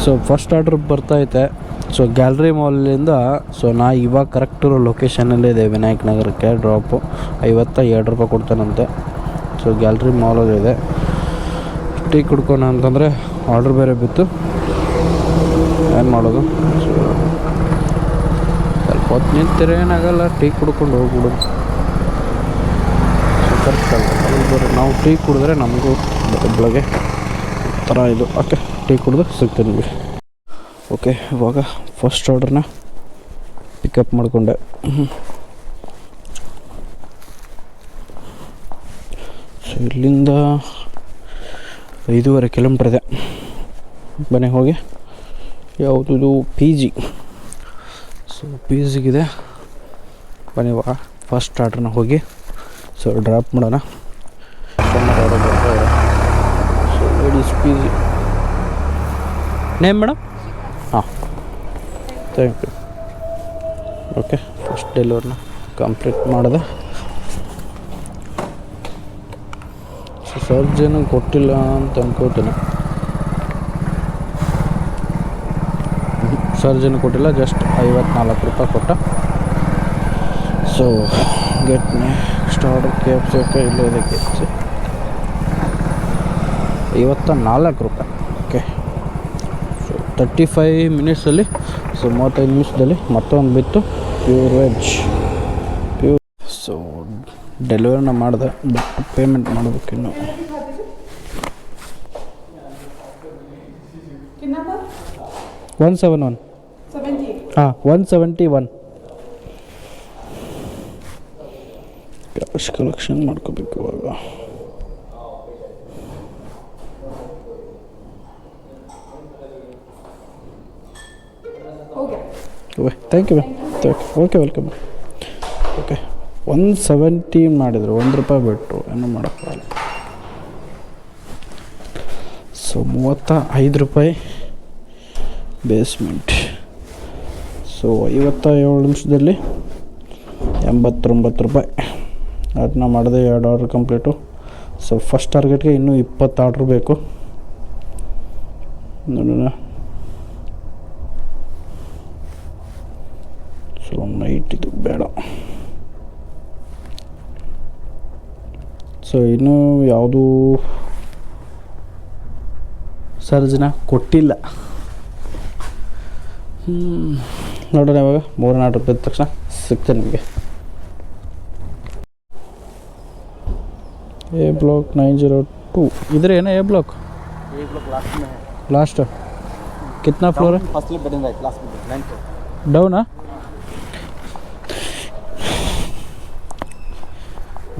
So first order ಬರ್ತೈತೆ. So gallery ಮಾಲಿಂದ so ನಾ ಇವಾಗ ಕರೆಕ್ಟ್ ಇರೋ ಲೊಕೇಶನಲ್ಲೇ ಇದೆ, ವಿನಾಯಕ್ ನಗರಕ್ಕೆ ಡ್ರಾಪು. 52 ರೂಪಾಯಿ ಕೊಡ್ತಾನಂತೆ. ಸೊ ಗ್ಯಾಲರಿ ಮಾಲಲ್ಲಿದೆ. ಟೀ ಕುಡ್ಕೋಣ ಅಂತಂದರೆ ಆರ್ಡ್ರ್ ಬೇರೆ ಬಿತ್ತು, ಏನು ಮಾಡೋದು. ಸೊ ಸ್ವಲ್ಪ ಹೊತ್ತು ನಿಂತಿರ ಏನಾಗಲ್ಲ, ಟೀ ಕುಡ್ಕೊಂಡು ಹೋಗ್ಬಿಡೋದು. ಸೊ ಕರೆಕ್ಟ್ ಅಲ್ಲ, ನಾವು ಟೀ ಕುಡಿದ್ರೆ ನಮಗೂ ಬೆಳಗ್ಗೆ ಥರ ಇದು. ಓಕೆ, ಟೀ ಕುಡಿದು ಸಿಗ್ತೀನಿ ನಿಮಗೆ. ಓಕೆ, ಇವಾಗ ಫಸ್ಟ್ ಆರ್ಡ್ರನ್ನ ಪಿಕಪ್ ಮಾಡಿಕೊಂಡೆ. ಸೊ ಇಲ್ಲಿಂದ 5.5 ಕಿಲೋಮೀಟ್ರ್ ಇದೆ. ಬನ್ನಿ ಹೋಗಿ. ಯಾವುದಿದು ಪಿ ಜಿ. ಸೊ ಪಿ ಜಿಗಿದೆ. ಬನ್ನಿ ಇವಾಗ ಫಸ್ಟ್ ಆರ್ಡ್ರನ್ನ ಹೋಗಿ ಸೊ ಡ್ರಾಪ್ ಮಾಡೋಣ. So ladies P G name madam? ಹಾಂ, ಥ್ಯಾಂಕ್ ಯು. ಓಕೆ, ಫಸ್ಟ್ ಡೆಲಿವರಿನ ಕಂಪ್ಲೀಟ್ ಮಾಡಿದೆ. ಸೊ ಸರ್ಜನು ಕೊಟ್ಟಿಲ್ಲ ಅಂತ ಅನ್ಕೋತೀನಿ. ಸರ್ಜನು ಕೊಟ್ಟಿಲ್ಲ, ಜಸ್ಟ್ 54 ರೂಪಾಯಿ ಕೊಟ್ಟ. So get next order KFC. Okay, ಇಲ್ಲೇ ಇದೆ KFC. 54 ರೂಪಾಯಿ. ಓಕೆ, ಸೊ 35 ಮಿನಿಟ್ಸಲ್ಲಿ, ಸೊ 35 ನಿಮಿಷದಲ್ಲಿ ಮತ್ತೊಂದು ಬಿತ್ತು ಪ್ಯೂರ್ ವೆಜ್. ಸೊ ಡೆಲಿವರಿನ ಮಾಡಿದೆ, ಬಟ್ ಪೇಮೆಂಟ್ ಮಾಡಬೇಕಿನ್ನು. $171. ಹಾಂ, 171. ಕ್ಯಾಶ್ ಕಲೆಕ್ಷನ್ ಮಾಡ್ಕೋಬೇಕು ಇವಾಗ. Thank you ma'am. Okay, welcome. Okay, 170 ಮಾಡಿದರು, ₹1 ಬಿಟ್ಟರು, ಏನೂ ಮಾಡೋಕ್ಕಾಗಲ್ಲ. ಸೊ 35 ರೂಪಾಯಿ ಬೇಸ್ಮೆಂಟ್. ಸೊ 57 ನಿಮಿಷದಲ್ಲಿ 89 ರೂಪಾಯಿ. ಅದನ್ನ ಮಾಡಿದೆ, 2 ಆರ್ಡ್ರ್ ಕಂಪ್ಲೀಟು. ಸೊ ಫಸ್ಟ್ ಟಾರ್ಗೆಟ್ಗೆ ಇನ್ನೂ 20 ಆರ್ಡ್ರ್ ಬೇಕು. ನೋಡೋಣ. ಸೊ ನೈಟ್ ಇದು ಬೇಡ. ಸೊ ಇನ್ನೂ ಯಾವುದೂ ಸರ್ಜನ ಕೊಟ್ಟಿಲ್ಲ. ನೋಡೋಣ ಇವಾಗ 3 ಆರ್ಡ್ರ್ ಬಿದ್ದ ತಕ್ಷಣ ಸಿಗ್ತೇನೆ ನಿಮಗೆ. A block 902 इधर है ना? A block लास्ट में है. लास्ट कितना फ्लोर है? First floor bedding right, last में 9th डाउन.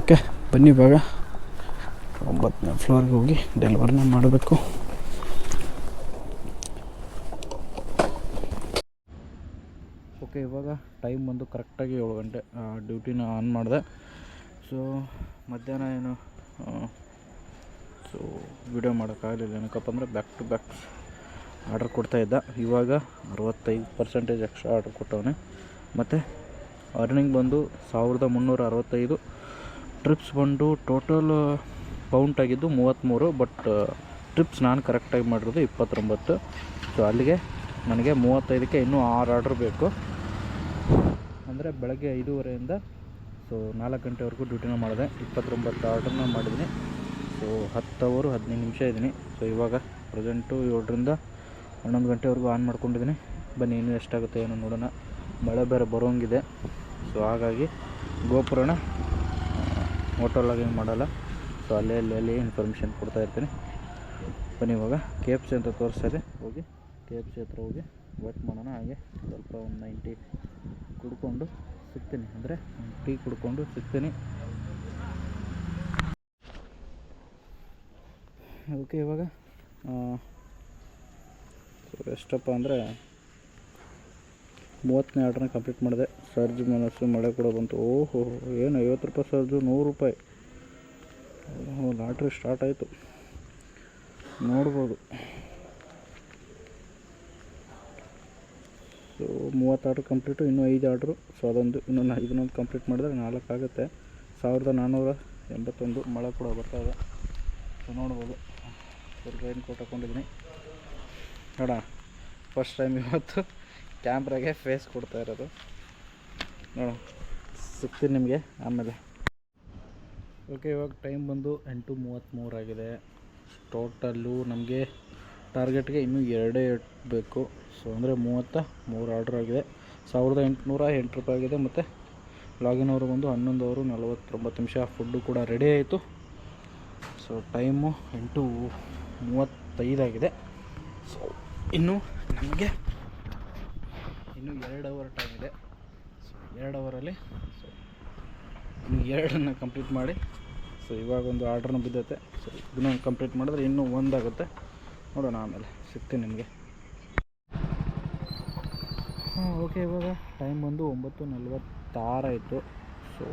ಓಕೆ, ಬನ್ನಿ ಇವಾಗ 9ನೇ ಫ್ಲೋರ್ಗೆ ಹೋಗಿ ಡೆಲಿವರಿನ ಮಾಡಬೇಕು. ಓಕೆ, ಇವಾಗ ಟೈಮ್ ಬಂದು ಕರೆಕ್ಟಾಗಿ 7 ಗಂಟೆ. ಡ್ಯೂಟಿನ ಆನ್ ಮಾಡಿದೆ. ಸೊ ಮಧ್ಯಾಹ್ನ ಏನು ಸೊ ವಿಡಿಯೋ ಮಾಡೋಕ್ಕಾಗಲಿಲ್ಲ. ಏನಕ್ಕಪ್ಪ ಅಂದರೆ ಬ್ಯಾಕ್ ಟು ಬ್ಯಾಕ್ ಆರ್ಡ್ರ್ ಕೊಡ್ತಾಯಿದ್ದ. ಇವಾಗ 65% ಎಕ್ಸ್ಟ್ರಾ ಆರ್ಡ್ರ್ ಕೊಟ್ಟವನೆ. ಮತ್ತು ಅರ್ನಿಂಗ್ ಬಂದು 1365. ಟ್ರಿಪ್ಸ್ ಬಂದು ಟೋಟಲ್ ಕೌಂಟ್ ಆಗಿದ್ದು 33. ಬಟ್ ಟ್ರಿಪ್ಸ್ ನಾನು ಕರೆಕ್ಟಾಗಿ ಮಾಡಿರೋದು 29. ಸೊ ಅಲ್ಲಿಗೆ ನನಗೆ 35ಕ್ಕೆ ಇನ್ನೂ 6 ಆರ್ಡ್ರ್ ಬೇಕು. ಅಂದರೆ ಬೆಳಗ್ಗೆ 5:30ಇಂದ ಸೊ 4 ಗಂಟೆವರೆಗೂ ಡ್ಯೂಟಿನ ಮಾಡಿದೆ. 29 ಆರ್ಡ್ರನ್ನ ಮಾಡಿದ್ದೀನಿ. ಸೊ 10 ಅವರು 15 ನಿಮಿಷ ಇದ್ದೀನಿ. ಸೊ ಇವಾಗ ಪ್ರೆಸೆಂಟು 7ರಿಂದ 11 ಗಂಟೆವರೆಗೂ ಆನ್ ಮಾಡ್ಕೊಂಡಿದ್ದೀನಿ. ಬನ್ನಿ ಇನ್ನೂ ಎಷ್ಟಾಗುತ್ತೆ ಏನೋ ನೋಡೋಣ. ಮಳೆ ಬೇರೆ ಬರೋಂಗಿದೆ. ಸೊ ಹಾಗಾಗಿ ಗೋಪುರನ ಹೋಟೆಲಾಗಿ ಏನು ಮಾಡಲ್ಲ. ಸೊ ಅಲ್ಲಿ ಇನ್ಫಾರ್ಮೇಷನ್ ಕೊಡ್ತಾಯಿರ್ತೀನಿ. ಬನ್ನಿ ಇವಾಗ KFC ಅಂತ ತೋರಿಸ್ತಾಯಿದೆ. ಹೋಗಿ KFC ಹತ್ರ ಹೋಗಿ ವೇಟ್ ಮಾಡೋಣ. ಹಾಗೆ ಸ್ವಲ್ಪ ಒಂದು 90 ಕುಡ್ಕೊಂಡು ಸಿಗ್ತೀನಿ, ಅಂದರೆ ಟೀ ಕುಡ್ಕೊಂಡು ಸಿಗ್ತೀನಿ. ಓಕೆ, ಇವಾಗ ಎಷ್ಟಪ್ಪ ಅಂದರೆ 30ನೇ ಆರ್ಡ್ರನ್ನ ಕಂಪ್ಲೀಟ್ ಮಾಡಿದೆ. ಸರ್ಜ್ ಮನಸ್ಸು ಮಳೆ ಕೂಡ ಬಂತು. ಓಹೋ, ಏನು 50 ರೂಪಾಯಿ ಸರ್ಜು, 100 ರೂಪಾಯಿ. ಲಾಟ್ರಿ ಸ್ಟಾರ್ಟ್ ಆಯಿತು, ನೋಡ್ಬೋದು. ಸೊ 30 ಆರ್ಡ್ರ್ ಕಂಪ್ಲೀಟು, ಇನ್ನೂ 5 ಆರ್ಡ್ರು. ಸೊ ಅದೊಂದು ಇದನ್ನೊಂದು ಕಂಪ್ಲೀಟ್ ಮಾಡಿದ್ರೆ 4 ಆಗುತ್ತೆ. 1481. ಮಳೆ ಕೂಡ ಬರ್ತಾಯಿದೆ. ಸೊ ನೋಡ್ಬೋದು. ರೈನ್ ಕೋಟ್ ಹಾಕ್ಕೊಂಡಿದ್ದೀನಿ ನೋಡ. ಫಸ್ಟ್ ಟೈಮ್ ಇವತ್ತು ಕ್ಯಾಮ್ರಾಗೆ ಫೇಸ್ ಕೊಡ್ತಾ ಇರೋದು. ನೋಡೋಣ, ಸಿಗ್ತೀನಿ ನಿಮಗೆ ಆಮೇಲೆ. ಓಕೆ, ಇವಾಗ ಟೈಮ್ ಬಂದು 8:33 ಆಗಿದೆ. ಟೋಟಲ್ಲು ನಮಗೆ ಟಾರ್ಗೆಟ್ಗೆ ಇನ್ನೂ 2 ಬೇಕು. ಸೊ ಅಂದರೆ 33 ಆರ್ಡ್ರ್ ಆಗಿದೆ. 1808 ರೂಪಾಯಿ ಆಗಿದೆ. ಮತ್ತು ಲಾಗಿನ್ ಅವರು ಬಂದು 11:49. ಫುಡ್ಡು ಕೂಡ ರೆಡಿ ಆಯಿತು. ಸೊ ಟೈಮು 8:35 ಆಗಿದೆ. ಸೊ ಇನ್ನು ನಮಗೆ ಇನ್ನೂ 2 ಅವರ್ ಟೈಮ್ ಇದೆ. ಸೊ 2 ಅವರಲ್ಲಿ ಇನ್ನು 2 ಕಂಪ್ಲೀಟ್ ಮಾಡಿ. ಸೊ ಇವಾಗ ಒಂದು ಆರ್ಡ್ರನ್ನ ಬಿದ್ದೈತೆ. ಸೊ ಇದನ್ನು ಕಂಪ್ಲೀಟ್ ಮಾಡಿದ್ರೆ ಇನ್ನೂ 1 ಆಗುತ್ತೆ. ನೋಡೋಣ, ಆಮೇಲೆ ಸಿಗ್ತೀನಿ ನಿಮಗೆ. ಓಕೆ, ಇವಾಗ ಟೈಮ್ ಬಂದು 9:46 ಆಯಿತು. ಸೊ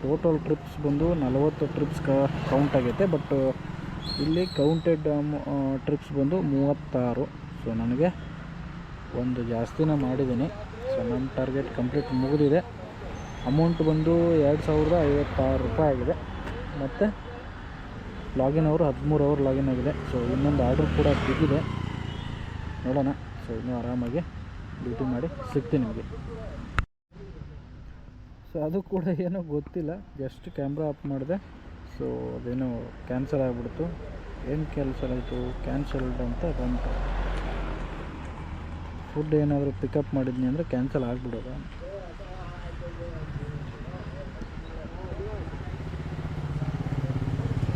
ಟೋಟಲ್ ಟ್ರಿಪ್ಸ್ ಬಂದು 40 ಟ್ರಿಪ್ಸ್ ಕೌಂಟ್ ಆಗೈತೆ. ಬಟ್ ಇಲ್ಲಿ ಕೌಂಟೆಡ್ ಟ್ರಿಪ್ಸ್ ಬಂದು 36. ಸೊ ನನಗೆ ಒಂದು ಜಾಸ್ತಿನೇ ಮಾಡಿದ್ದೀನಿ. ಸೊ ನನ್ನ ಟಾರ್ಗೆಟ್ ಕಂಪ್ಲೀಟ್ ಮುಗಿದಿದೆ. ಅಮೌಂಟ್ ಬಂದು 2056 ರೂಪಾಯಿ ಆಗಿದೆ. ಮತ್ತು ಲಾಗಿನ್ ಅವರು 13 ಅವರ್ ಲಾಗಿನ್ ಆಗಿದೆ. ಸೊ ಇನ್ನೊಂದು ಆರ್ಡ್ರ್ ಕೂಡ ಬಿದ್ದಿದೆ. ನೋಡೋಣ. ಸೊ ಇನ್ನೂ ಆರಾಮಾಗಿ ಡ್ಯೂಟಿ ಮಾಡಿ ಸಿಗ್ತೀನಿ ನಿಮಗೆ. ಸೊ ಅದು ಕೂಡ ಏನೋ ಗೊತ್ತಿಲ್ಲ, ಜಸ್ಟ್ ಕ್ಯಾಮ್ರಾ ಆಫ್ ಮಾಡಿದೆ. ಸೊ ಅದೇನೋ ಕ್ಯಾನ್ಸಲ್ ಆಗಿಬಿಡ್ತು. ಏನು ಕ್ಯಾನ್ಸಲ್ ಆಯಿತು, ಕ್ಯಾನ್ಸಲ್ಡ್ ಅಂತ ಬಂತು. ಫುಡ್ ಏನಾದರೂ ಪಿಕಪ್ ಮಾಡಿದ್ನಿ ಅಂದರೆ ಕ್ಯಾನ್ಸಲ್ ಆಗಿಬಿಡೋದು.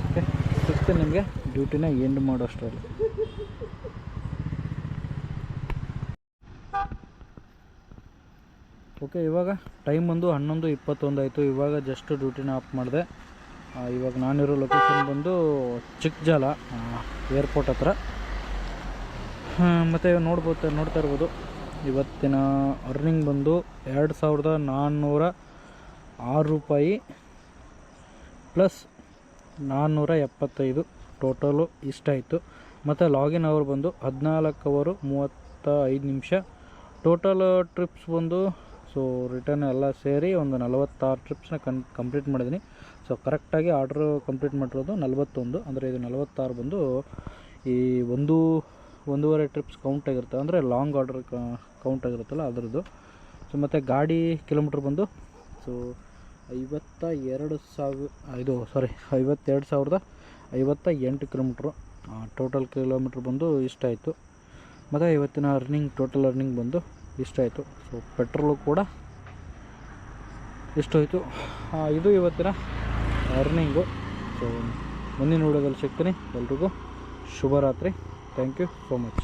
ಓಕೆ, ಸಿಗ್ತೀನಿ ನಿಮಗೆ ಡ್ಯೂಟಿನ ಎಂಡ್ ಮಾಡೋಷ್ಟರಲ್ಲಿ. ಓಕೆ, ಇವಾಗ ಟೈಮ್ ಬಂದು 11:21 ಆಯಿತು. ಇವಾಗ ಜಸ್ಟ್ ಡ್ಯೂಟಿನ ಆಫ್ ಮಾಡಿದೆ. ಇವಾಗ ನಾನಿರೋ ಲೊಕೇಶನ್ ಬಂದು ಚಿಕ್ಕಜಾಲ ಏರ್ಪೋರ್ಟ್ ಹತ್ರ. ಮತ್ತು ನೋಡ್ತಾ ಇರ್ಬೋದು ಇವತ್ತಿನ ಅರ್ನಿಂಗ್ ಬಂದು 2406 ರೂಪಾಯಿ ಪ್ಲಸ್ 475 ಟೋಟಲು ಇಷ್ಟಾಯಿತು. ಮತ್ತು ಲಾಗಿನ್ ಅವರ್ ಬಂದು 14 ಅವರು 35 ನಿಮಿಷ. ಟೋಟಲ್ ಟ್ರಿಪ್ಸ್ ಬಂದು ಸೊ ರಿಟರ್ನ್ ಎಲ್ಲ ಸೇರಿ ಒಂದು 46 ಟ್ರಿಪ್ಸ್ನ ಕಂಪ್ಲೀಟ್ ಮಾಡಿದ್ದೀನಿ. ಸೊ ಕರೆಕ್ಟಾಗಿ ಆರ್ಡ್ರ್ ಕಂಪ್ಲೀಟ್ ಮಾಡಿರೋದು 41. ಅಂದರೆ ಇದು 46 ಬಂದು ಈ 1.5 ಟ್ರಿಪ್ಸ್ ಕೌಂಟ್ ಆಗಿರುತ್ತೆ. ಅಂದರೆ ಲಾಂಗ್ ಆರ್ಡ್ರ್ ಕೌಂಟ್ ಆಗಿರುತ್ತಲ್ಲ ಅದರದ್ದು. ಸೊ ಮತ್ತು ಗಾಡಿ ಕಿಲೋಮೀಟ್ರ್ ಬಂದು ಸೊ 52,058 ಕಿಲೋಮೀಟ್ರು. ಟೋಟಲ್ ಕಿಲೋಮೀಟ್ರ್ ಬಂದು ಇಷ್ಟಾಯಿತು. ಮತ್ತು ಇವತ್ತಿನ ಟೋಟಲ್ ಅರ್ನಿಂಗ್ ಬಂದು ಇಷ್ಟಾಯಿತು. ಸೊ ಪೆಟ್ರೋಲು ಕೂಡ ಇಷ್ಟಾಯಿತು. ಇದು ಇವತ್ತಿನ ಅರ್ನಿಂಗು. ಸೊ ಮುಂದಿನ ವಿಡಿಯೋದಲ್ಲಿ ಸಿಗ್ತೀನಿ. ಎಲ್ರಿಗೂ ಶುಭರಾತ್ರಿ. Thank you so much.